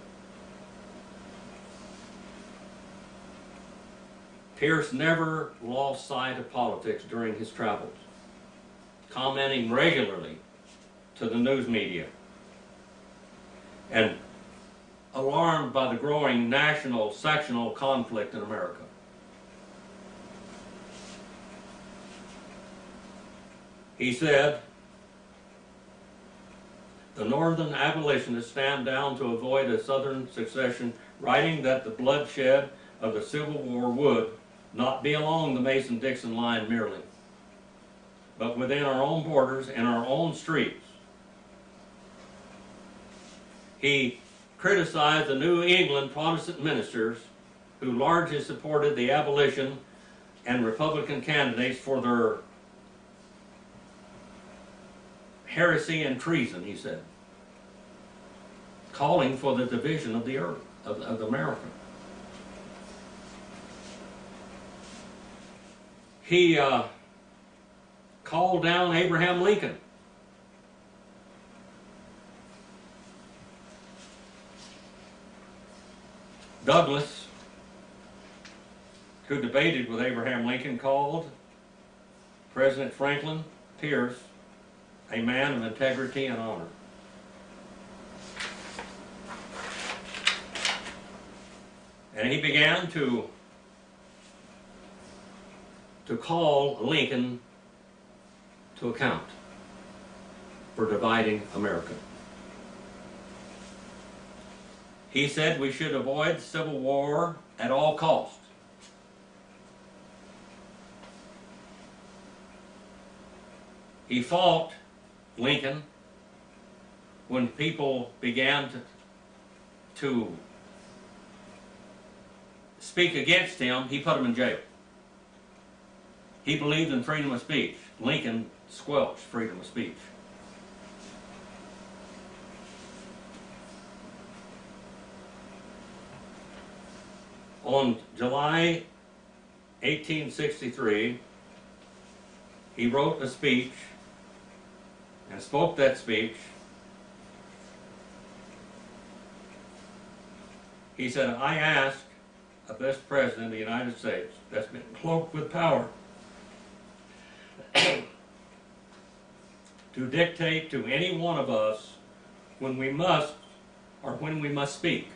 Pierce never lost sight of politics during his travels, commenting regularly to the news media, and alarmed by the growing national sectional conflict in America. He said, "The Northern abolitionists stand down to avoid a Southern secession, writing that the bloodshed of the Civil War would not be along the Mason-Dixon line merely, but within our own borders and our own streets." He criticized the New England Protestant ministers who largely supported the abolition and Republican candidates for their heresy and treason, he said, calling for the division of the earth, of America. He called down Abraham Lincoln. Douglas, who debated with Abraham Lincoln, called President Franklin Pierce a man of integrity and honor. And he began to call Lincoln to account for dividing America. He said we should avoid civil war at all costs. He fought Lincoln when people began to speak against him. He put them in jail. He believed in freedom of speech. Lincoln squelched freedom of speech. On July 1863, he wrote a speech and spoke that speech. He said, "I ask of this President of the United States that's been cloaked with power to dictate to any one of us when we must or when we must speak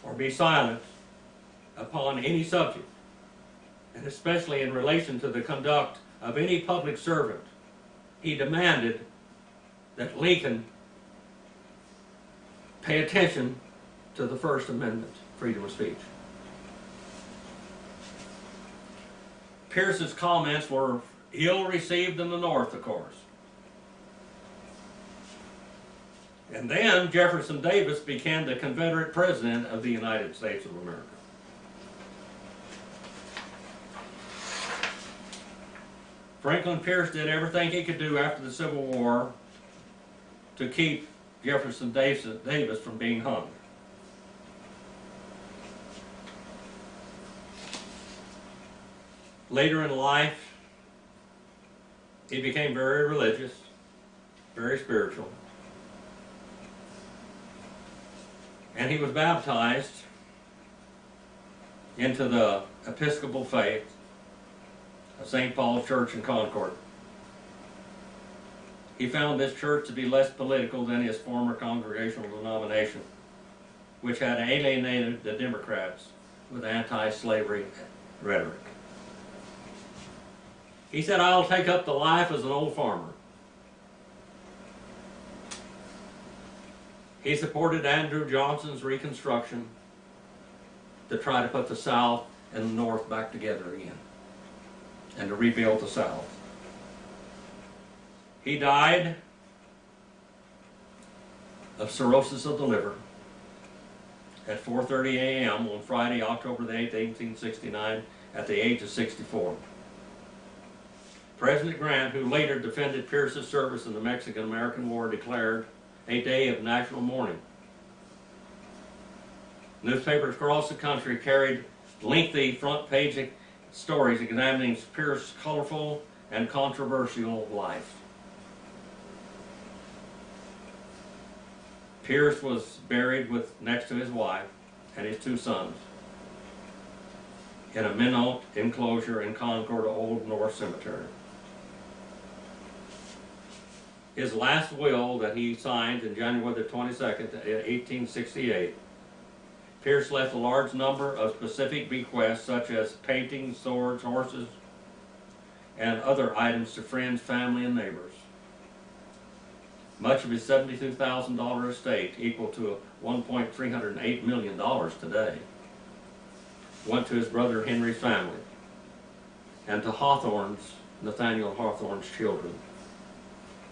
or be silent upon any subject, and especially in relation to the conduct of any public servant." He demanded that Lincoln pay attention to the First Amendment, freedom of speech. Pierce's comments were ill received in the North, of course. And then Jefferson Davis became the Confederate President of the United States of America. Franklin Pierce did everything he could do after the Civil War to keep Jefferson Davis from being hung. Later in life, he became very religious, very spiritual, and he was baptized into the Episcopal faith of St. Paul's Church in Concord. He found this church to be less political than his former congregational denomination, which had alienated the Democrats with anti-slavery rhetoric. He said, "I'll take up the life as an old farmer." He supported Andrew Johnson's Reconstruction to try to put the South and the North back together again and to rebuild the South. He died of cirrhosis of the liver at 4:30 a.m. on Friday, October the 8th, 1869, at the age of 64. President Grant, who later defended Pierce's service in the Mexican-American War, declared a day of national mourning. Newspapers across the country carried lengthy front-page stories examining Pierce's colorful and controversial life. Pierce was buried next to his wife and his two sons in a Minot enclosure in Concord Old North Cemetery. His last will that he signed on January the 22nd, 1868, Pierce left a large number of specific bequests such as paintings, swords, horses, and other items to friends, family, and neighbors. Much of his $72,000 estate, equal to $1.308 million today, went to his brother Henry's family and to Nathaniel Hawthorne's children.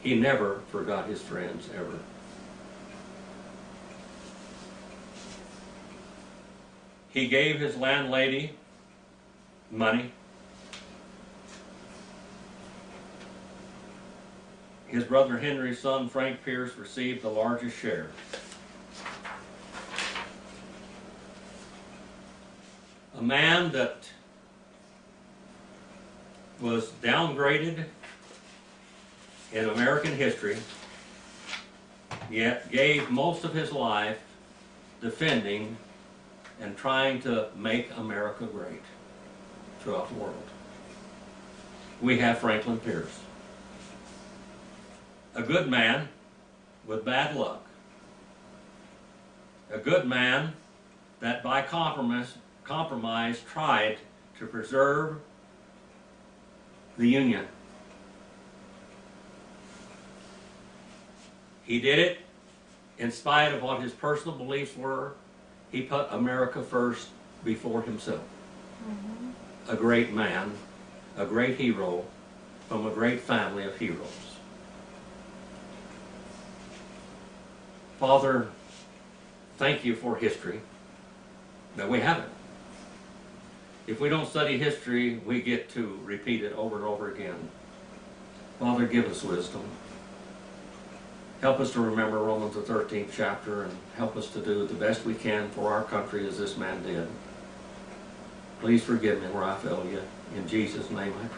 He never forgot his friends, ever. He gave his landlady money. His brother Henry's son, Frank Pierce, received the largest share. A man that was downgraded in American history, yet gave most of his life defending and trying to make America great throughout the world. We have Franklin Pierce. A good man with bad luck. A good man that by compromise tried to preserve the Union. He did it in spite of what his personal beliefs were. He put America first before himself. A great man, a great hero from a great family of heroes. Father, thank you for history, that we have it. If we don't study history, we get to repeat it over and over again. Father, give us wisdom. Help us to remember Romans the 13th chapter and help us to do the best we can for our country as this man did. Please forgive me where I failed you. In Jesus' name I pray.